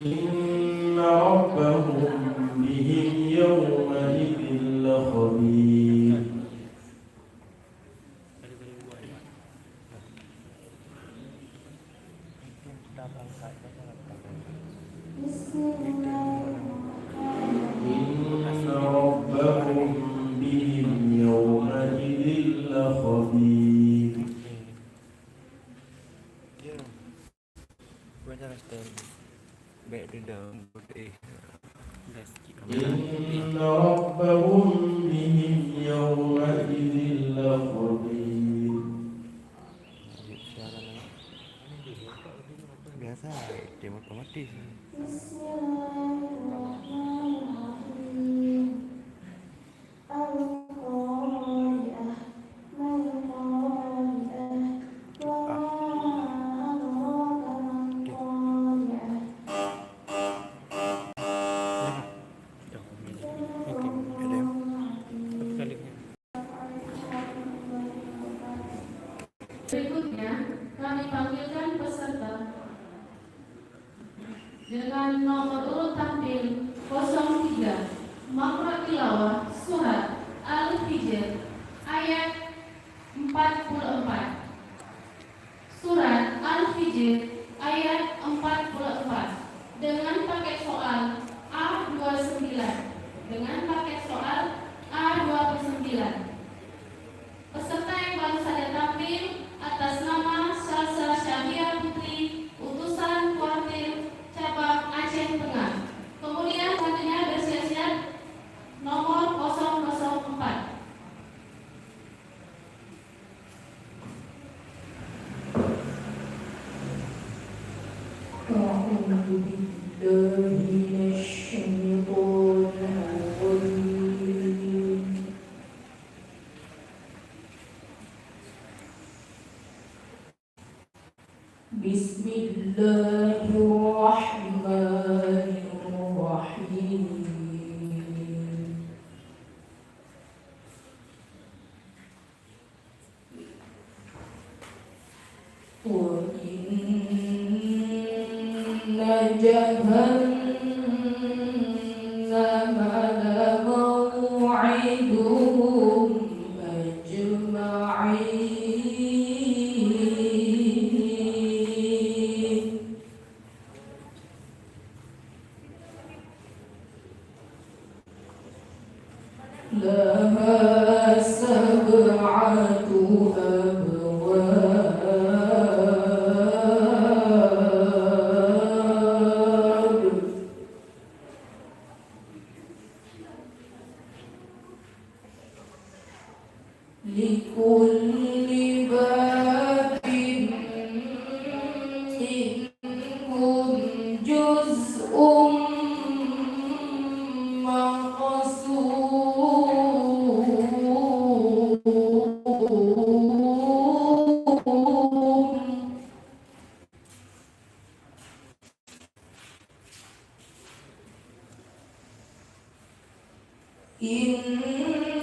إن ربهم بهم يومئذ لخبير إن ربهم بهم يومئذ لخبير إن ربهم بهم يومئذ لخبير biasa game otomatis. Berikutnya, kami panggilkan peserta dengan nomor urut tampil 03 Makro Tilawah Surat Al-Hijr ayat 44. Surat Al-Hijr ayat 44 dengan paket soal A29 dengan paket soal A29. Peserta yang baru saja tampil atas nama Salsa Syahia Putri, utusan Kuartir Cabang Aceh Tengah. Kemudian selanjutnya bersiap-siap nomor 004. Bismillahirrahmanirrahim. Wa inna jahannama lamaw'iduhum ajma'in. Laha sab'atu abwab. Likulli babin minhum juz'un maqsum.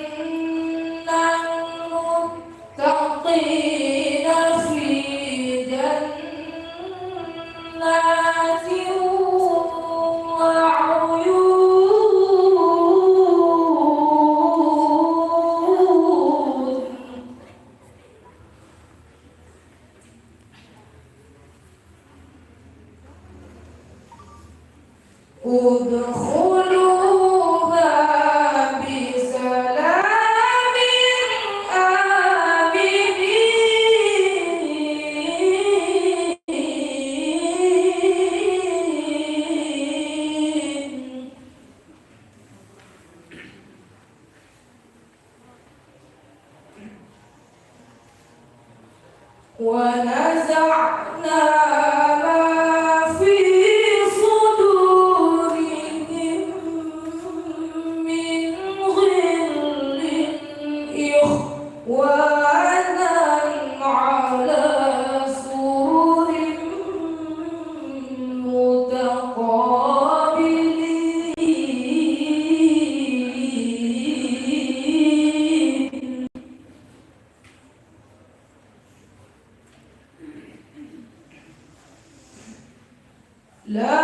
Innal muttaqina fi jannatin wa 'uyun. Udkhuluha bisalamin aminin. Wa naza'na ma fi sudurihim min ghillin ikhwanan 'ala sururin mutaqabilin. La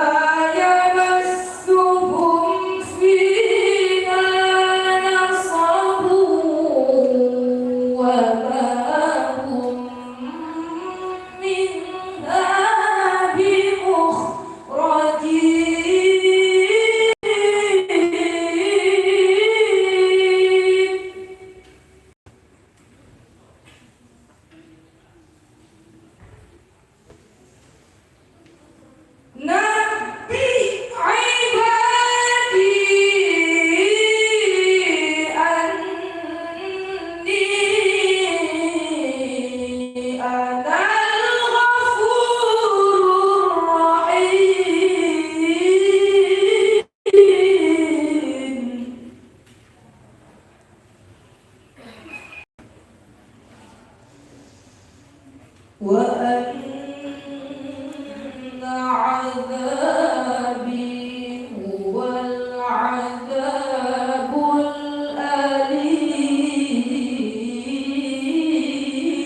عذابي هو العذاب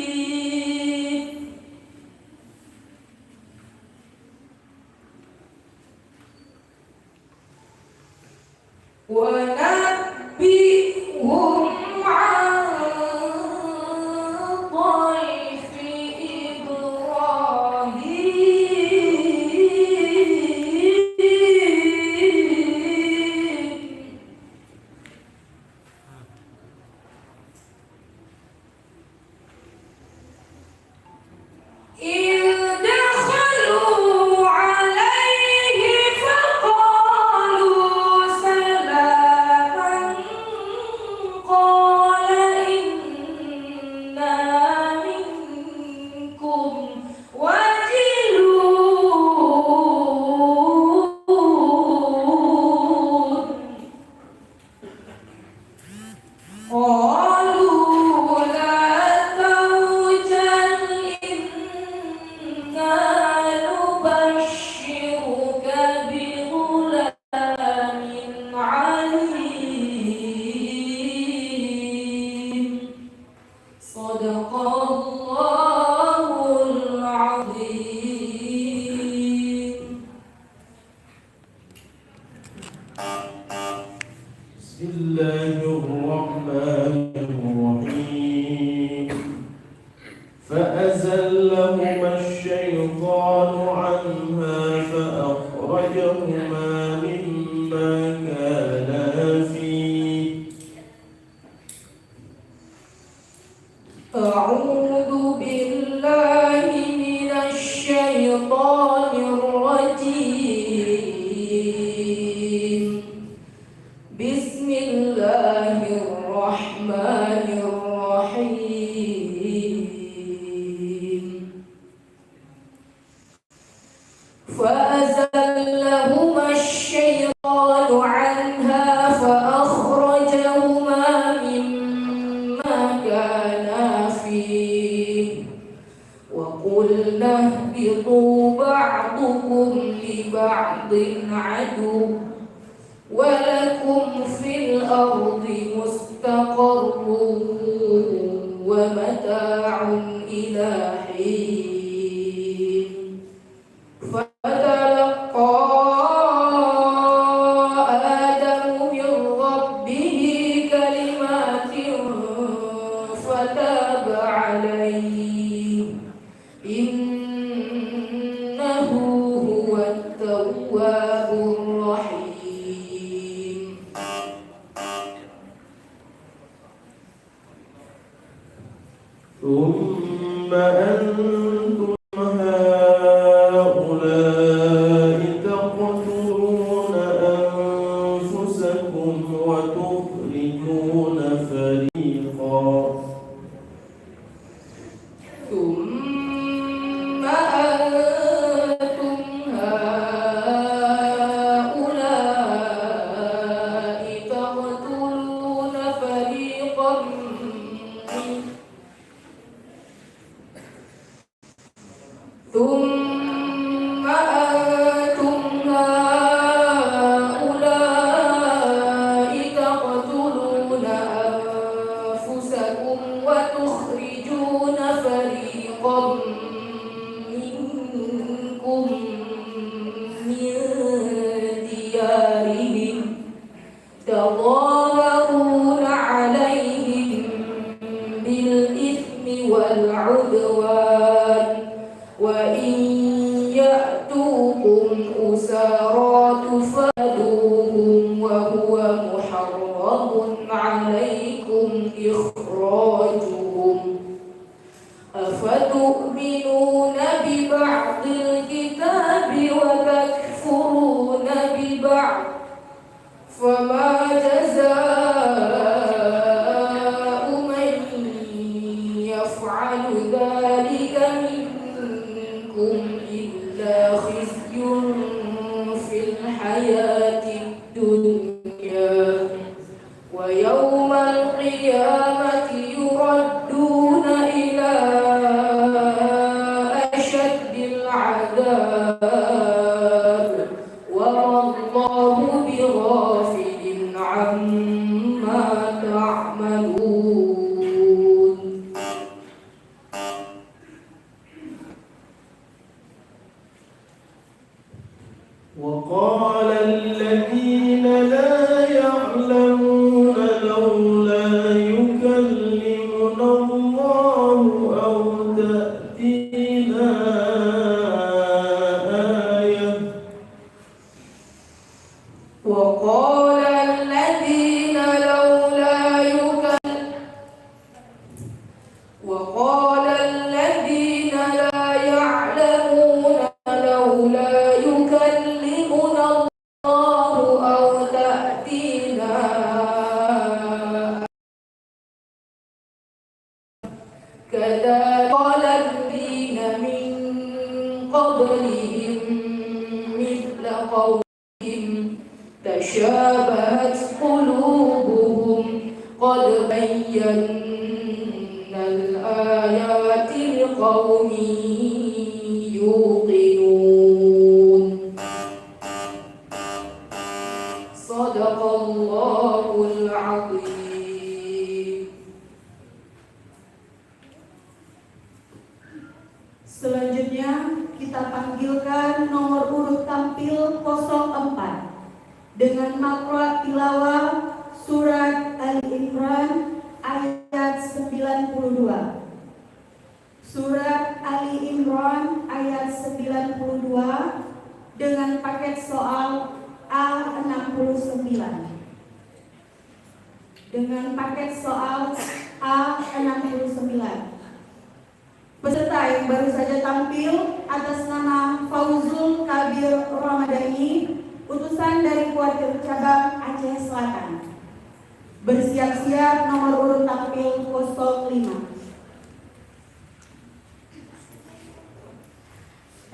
الأليم ونبئهم عن ضيف إبراهيم إذ دخلوا عليه فقالوا سلاما قال إنا منكم وجلون قالوا لا توجل إنا نبشرك بغلام عليم صدق الله العظيم بسم الله الرحمن الرحيم فأزلهما الشيطان عنها فأخرجهما مما كانا فيه أعوذ بالله من الشيطان الرجيم بسم الله الرحمن الرحيم فأزلهما الشيطان عنها فأخرجهما مما كانا فيه وقلنا اهبطوا بعضكم لبعض عدو ولكم في الأرض مستقر ومتاع إلى حين فتلقى آدم من ربه كلمات فتاب عليه إنه هو التواب الرحيم ثم أنتم هؤلاء تقتلون أنفسكم وتخرجون فريقا ثم أنتم هؤلاء تقتلون فريقا ثم أنتم هؤلاء تقتلون أنفسكم وتخرجون فريقا منكم من ديارهم تظاهرون عليهم بالإثم والعدوان وإن يأتوكم أسارى تفادوهم وهو محرم عليكم إخراجهم أفتؤمنون ببعض الكتاب وتكفرون ببعض فما جزاء من يفعل ذلك منكم إلا خزي في الحياة الدنيا ويوم القيامة يردون إلى أشد العذاب وما الله بغافل عما تعملون. وقال الذين لا يعلمون لولا يكلمنا الله أو تأتينا آية. وقال الذين لا يعلمون لولا يكلمنا الله أو تأتينا كذلك قال الذين من قبلهم مثل قولهم تشابهت قلوبهم قد بينا الآيات لقوم يوقنون. صدق الله العظيم. Selanjutnya kita panggilkan nomor urut tampil 04 dengan makro tilawah surat Ali Imran ayat 92. Surat Ali Imran ayat 92 dengan paket soal A69. Dengan paket soal A69. Peserta yang baru saja tampil atas nama Fauzul Kabir Ramadhani, utusan dari Kuartir Cabang Aceh Selatan. Bersiap-siap nomor urut tampil 05.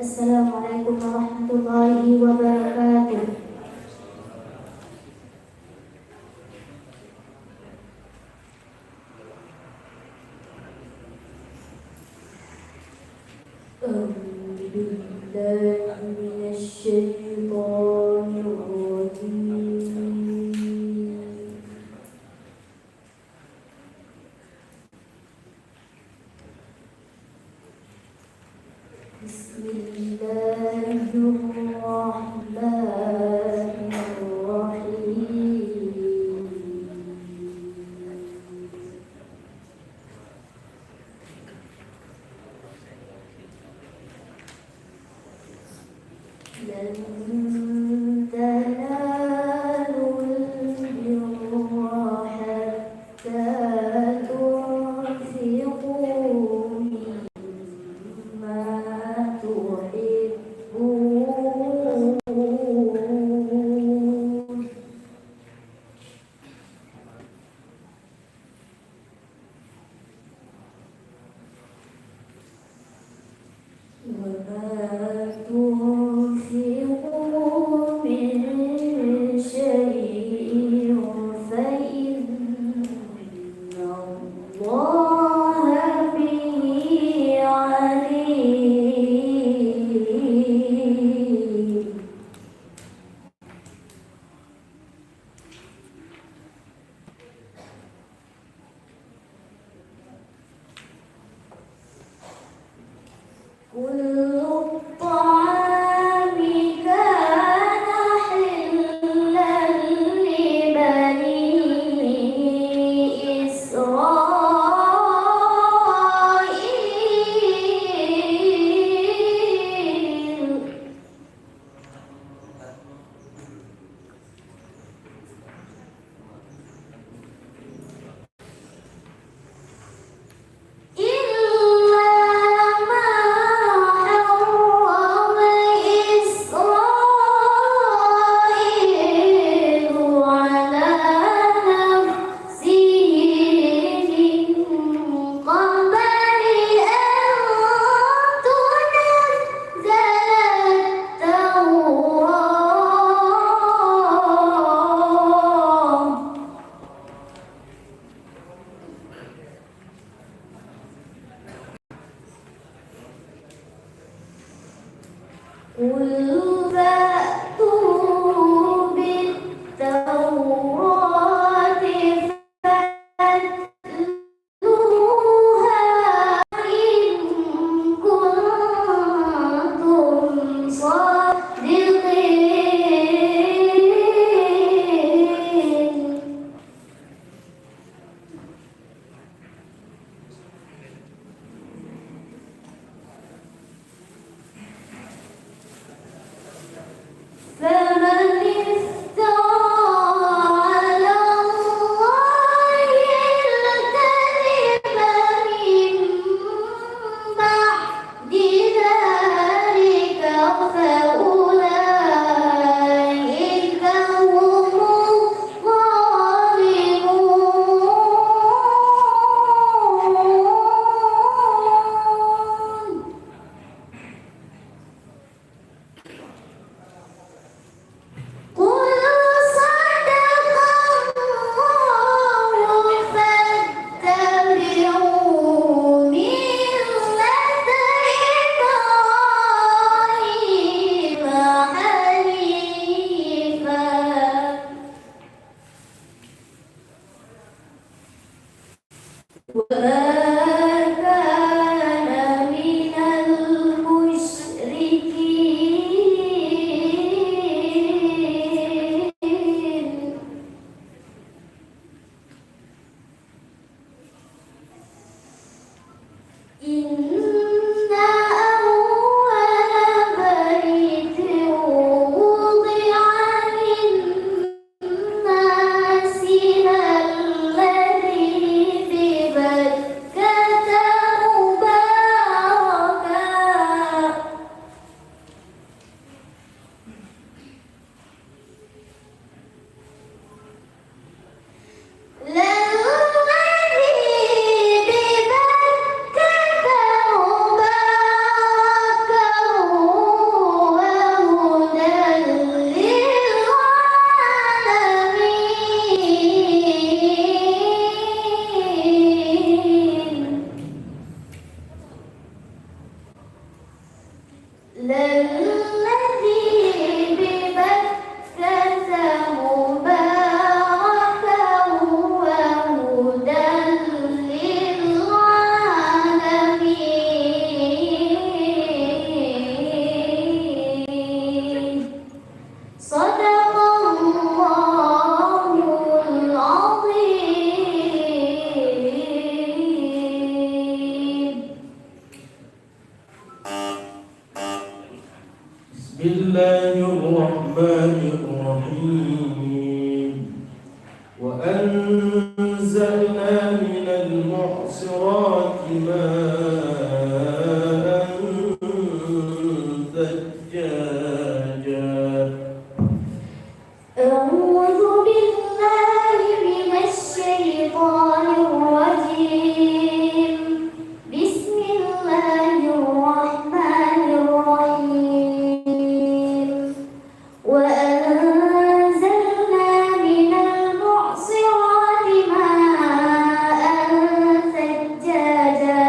Assalamualaikum warahmatullahi wabarakatuh. وما تنفقون فأتوا بالتوراة فاتلوها إن كنتم صادقين. فمن افترى على الله الكذب من بعد ذلك فأولئك هم الظالمون. قل صدق الله فاتبعوا ملة إبراهيم حنيفا وما كان من المشركين. إن أول بيت وضع للناس الذي ببكة مباركا للذي ببكة مباركا وهدى للعالمين. صدق الله العظيم. بسم الله الرحمن الرحيم وأنزلنا من المعصرات ماء ثجاجا. أعوذ بالله من الشيطان الرجيم. بسم الله الرحمن الرحيم. وأنزلنا من المعصرات ماء ثجاجا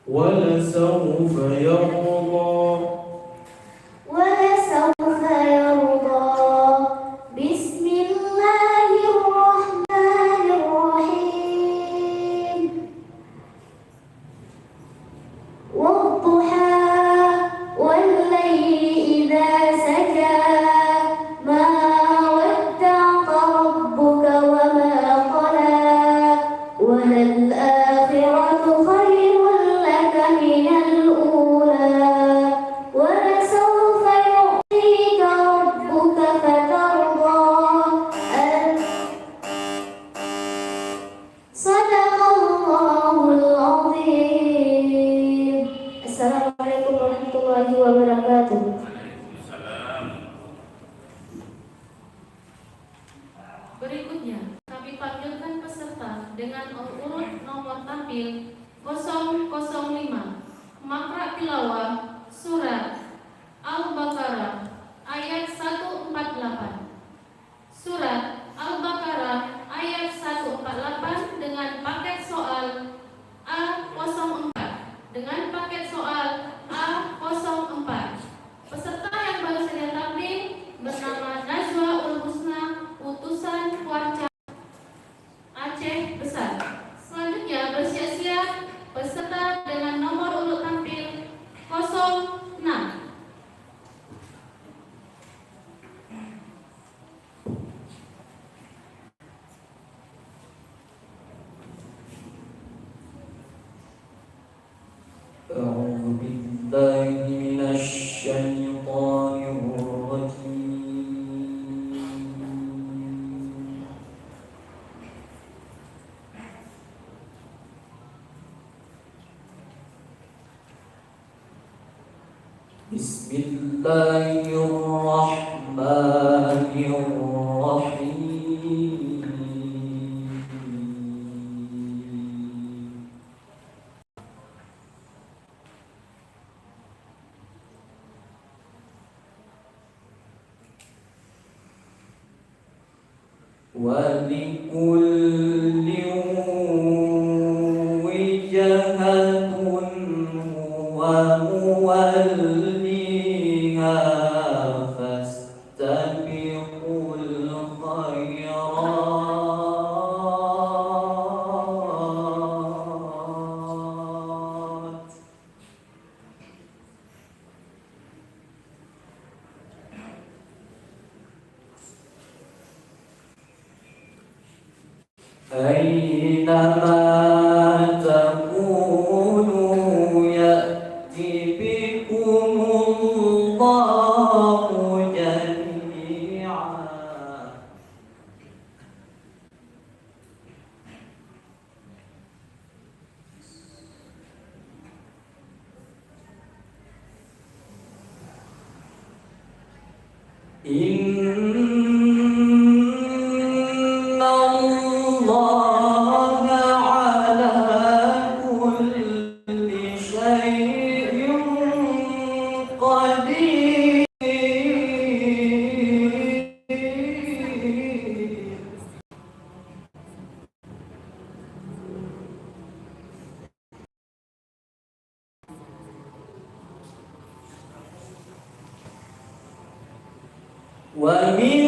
ولسوف يرضى ولسوف يرضى. بسم الله الرحمن الرحيم. والضحى والليل إذا سجى ما ودعك ربك وما قلى وللآخرة خير لك من الأولى ولسوف يعطيك ربك فترضى. صدق الله العظيم. Assalamualaikum warahmatullahi wabarakatuh. Berikutnya, kami panggilkan peserta dengan urut nomor tampil 005. Makra tilawah surat Al-Baqarah ayat 148. Surat Al-Baqarah ayat 148 dengan paket soal A04. Dengan paket soal A04. Peserta yang baru saja tampil bernama Najwa Ul Husna, utusan Warca Aceh Besar. Selanjutnya bersiap-siap peserta dengan nomor urut tampil 06. أعوذ بالله من الشيطان الرجيم. بسم الله الرحمن الرحيم. ولكل وجهة هو موليها فاستبقوا الخيرات. أينما تكونوا يأتي بكم الله جميعا. إن الله على كل شيء قدير. ومن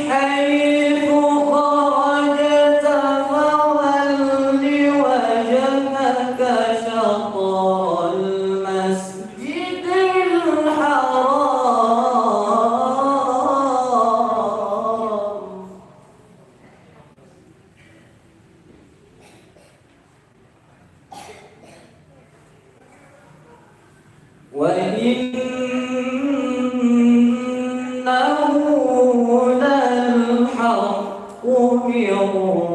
حيث خرجت فول وجهك شطر المسجد الحرام. وإنه للحق من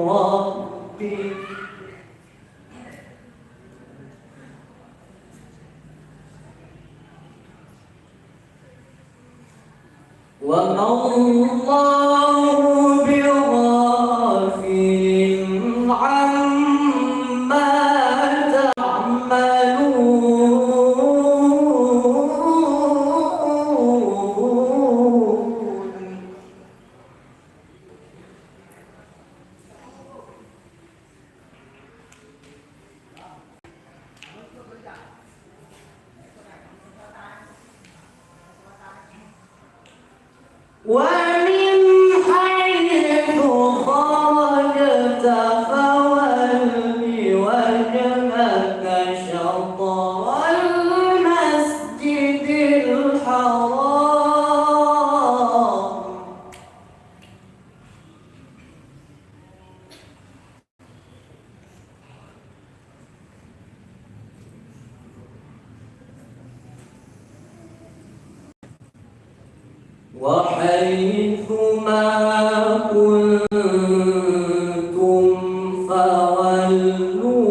ربك. وما الله بغافل عما تعملون. ومن حيث خرجت فول وجهك شطر المسجد الحرام وحيث ما كنتم فولوا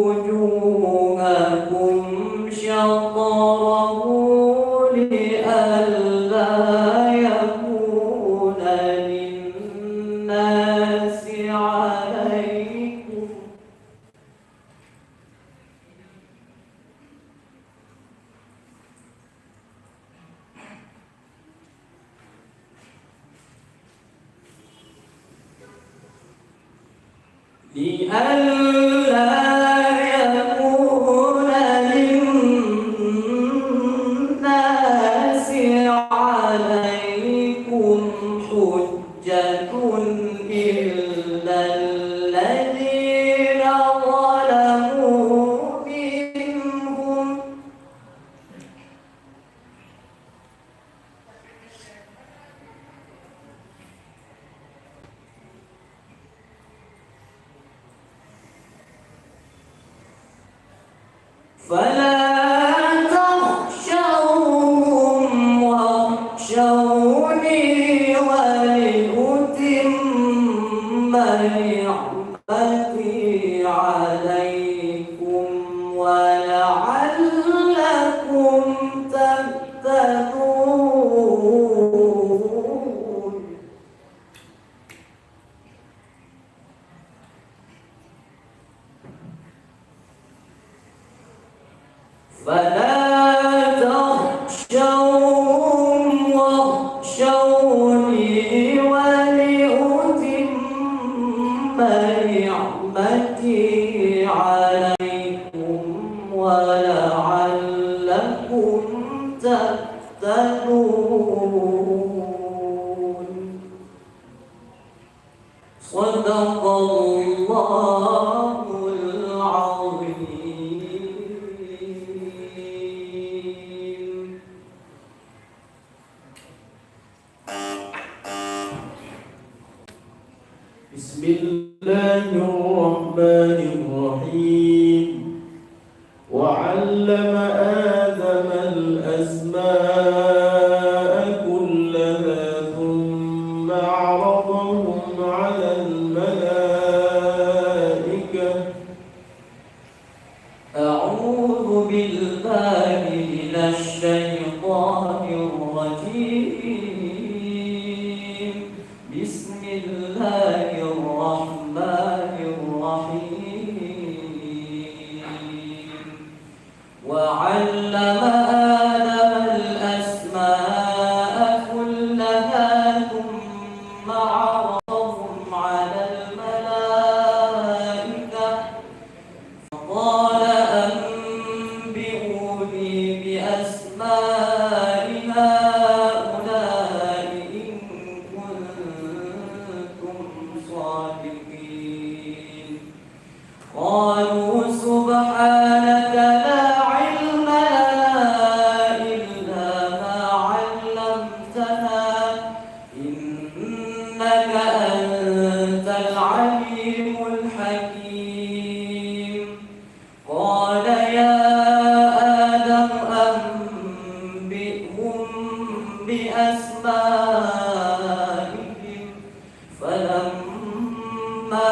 وجوهكم شطره لئلا يكون للناس عليكم حجة إلا الذين ظلموا منهم فلا تخشوهم واخشوني ولأتم نعمتي عليكم ولعلكم تهتدون فلا تخشوهم واخشوني ولأتم نعمتي عليكم ولعلكم تهتدون صدق الله العظيم. بسم الله الرحمن الرحيم وعلم آدم الأسماء كلها ثم عرضهم على الملائكة أعوذ بالله من الشيطان الرجيم بسم الله الرحمن الرحيم وعلم آدم الأسماء كلها ثم عرضهم على الملائكة قال أنبئوني بأسماء هؤلاء إن كنتم صادقين قالوا سبحانك لا علم لنا إلا ما علمتنا إنك أنت العليم الحكيم قال يا آدم أنبئهم بأسمائهم فلما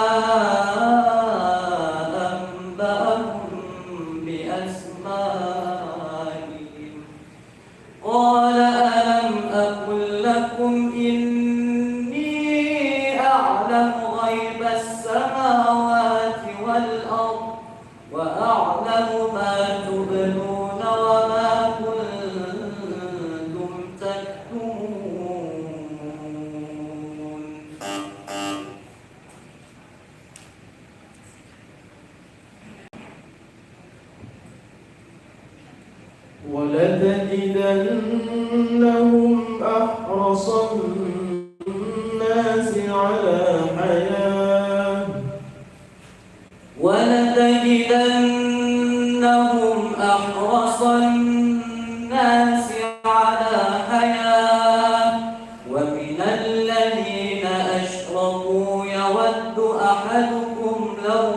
أنبأهم بأسمائهم قال ألم أقل لكم إني أعلم غيب السماوات والأرض وأعلم ما تبدون وما كنتم تكتمون ولتجدنهم أحرص أحرص الناس على حياة ولتجدنهم أحرص الناس على حياة ومن الذين أشركوا يود أحدكم لو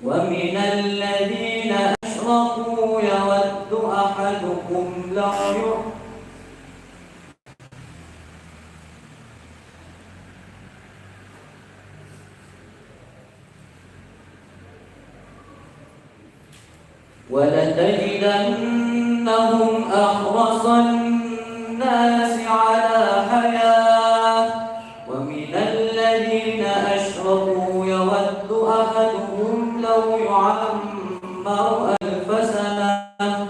ومن الذين أشركوا يود أحدكم لو ولتجدنهم أحرص الناس على حياة ومن الذين أشركوا يود أحدهم لو يعمر 1000 سنة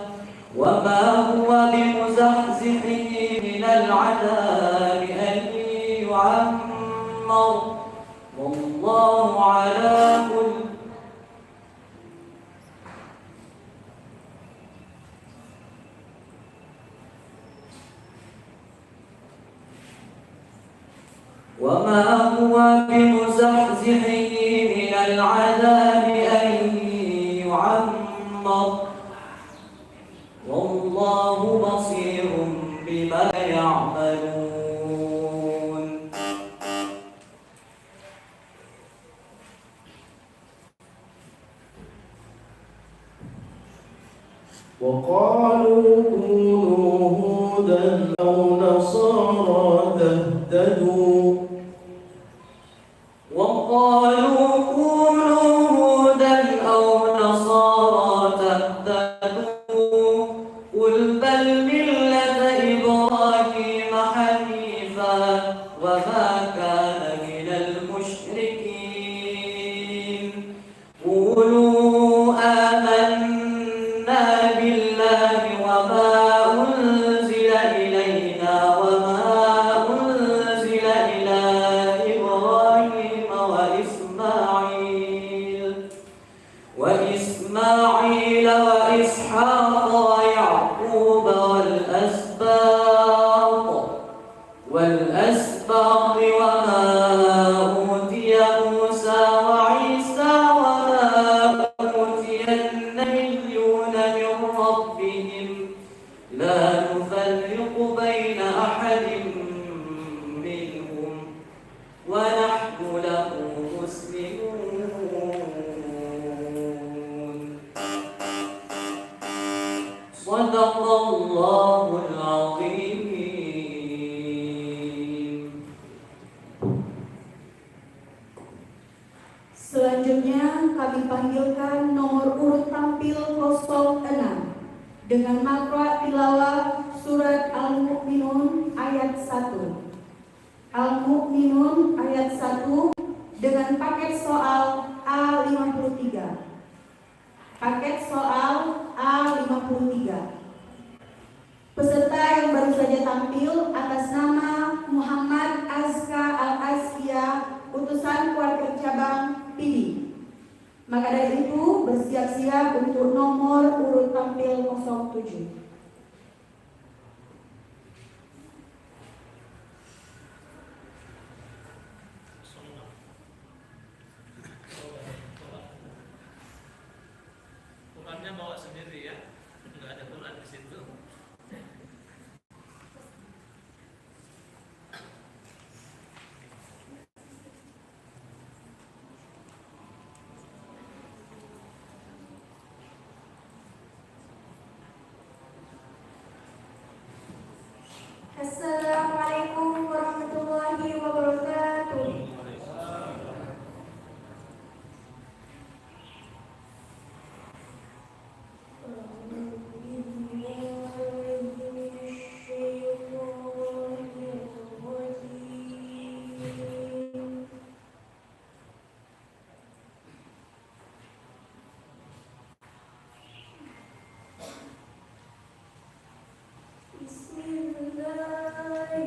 وما هو بمزحزحه من العذاب أن يعمر والله على كل وما هو بمزحزحه من العذاب أن يعمر والله بصير بما يعملون وقالوا كونوا هودا أو نصارى تهتدوا وقالوا كونوا هودا أو نصارى تهتدوا قل بل ملة إبراهيم حنيفا وما كان من المشركين قولوا آمنا بالله وما أنزل إلينا وما أنزل إلى إبراهيم وإسماعيل وإسحاق ويعقوب والأسباط وما أوتي موسى وعيسى وما أوتي النبيون من ربهم لا نفرق بين أحد منهم ونحن له مسلمون صدق الله العظيم. Selanjutnya kami panggilkan nomor urut tampil 06 dengan makra tilawah surat Al-Mu'minun ayat 1. Al-Mu'minun ayat 1 dengan paket soal A53. Paket soal A53. Peserta yang baru saja tampil atas nama Muhammad Azka Al-Azkia, utusan keluarga cabang Pidi. Maka dari itu bersiap-siap untuk nomor urut tampil 07. Qurannya bawa sendiri ya, nggak ada Quran di situ. Assalamualaikum warahmatullahi wabarakatuh. Bismillahirrahmanirrahim.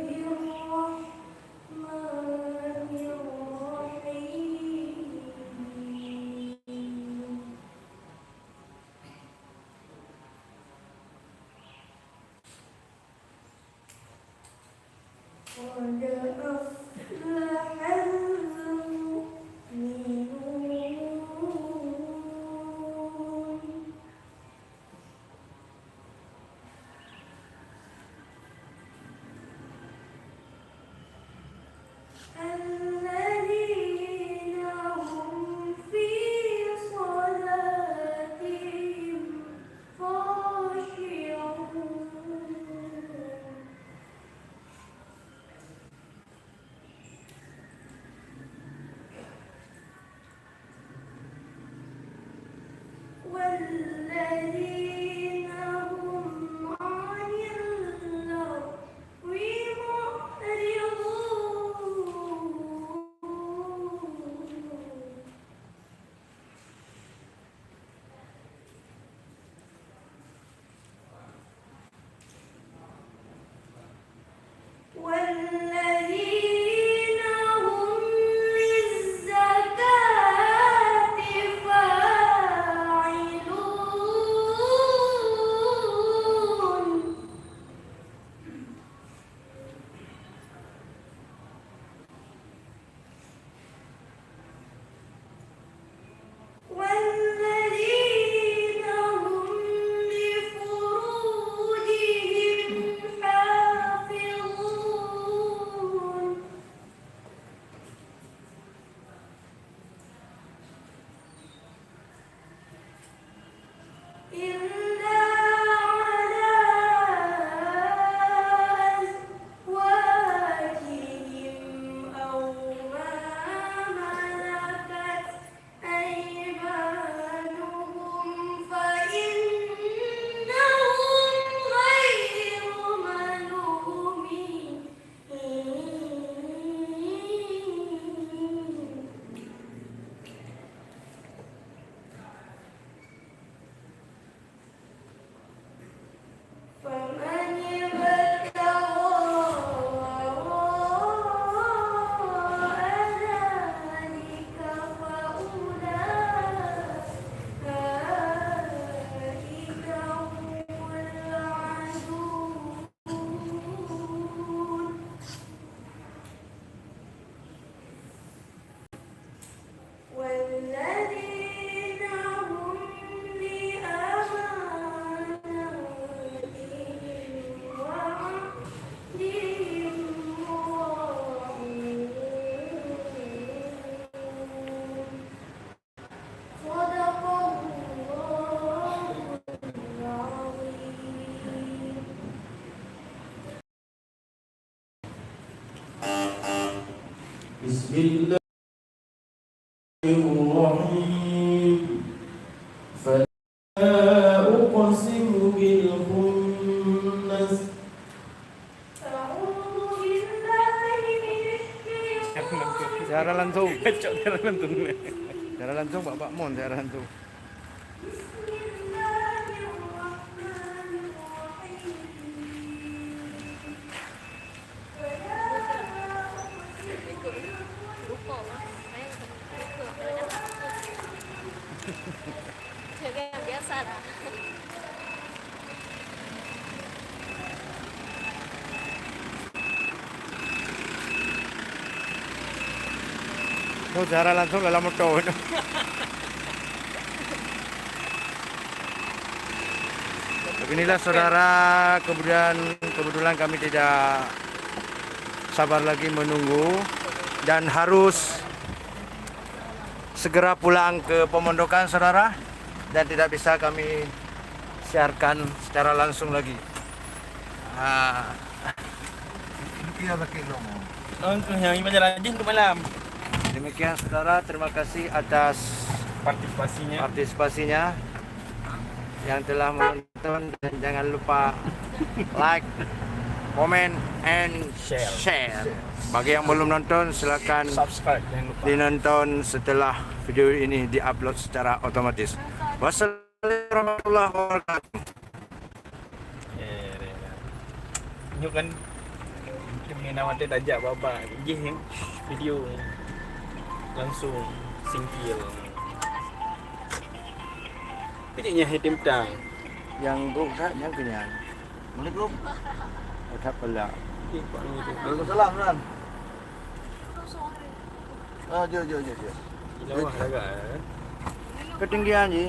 والذين هم بأماناتهم وعهدهم راعون صدق الله العظيم. بسم الله الرحيم فلا أقسم بالخنس أعوذ بالله من الشيطان Secara langsung. Kacau cara nonton. Secara langsung Bapak Mon, secara langsung. بسم الله الرحمن الرحيم فلا Jaga yang biasa lah. Oh, secara langsung dalam motor. Beginilah saudara, kebetulan kami tidak sabar lagi menunggu dan harus segera pulang ke pemondokan saudara, dan tidak bisa kami siarkan secara langsung lagi. Yang ini jalan jin untuk malam. Demikian saudara, terima kasih atas partisipasinya yang telah menonton, dan jangan lupa like, comment, and share. Bagi yang belum nonton silakan Subscribe jangan lupa. dinonton setelah video ini diupload secara otomatis. Wassalamualaikum warahmatullahi wabarakatuh. Ini kan kemana mati tajak bapa. Jih video langsung singkil. Pilihnya hitam tang. Yang buka yang kenyang. Assalamualaikum. Tak pelak. Waalaikumsalam Ran. Jo. Gila agak. Ketinggian je.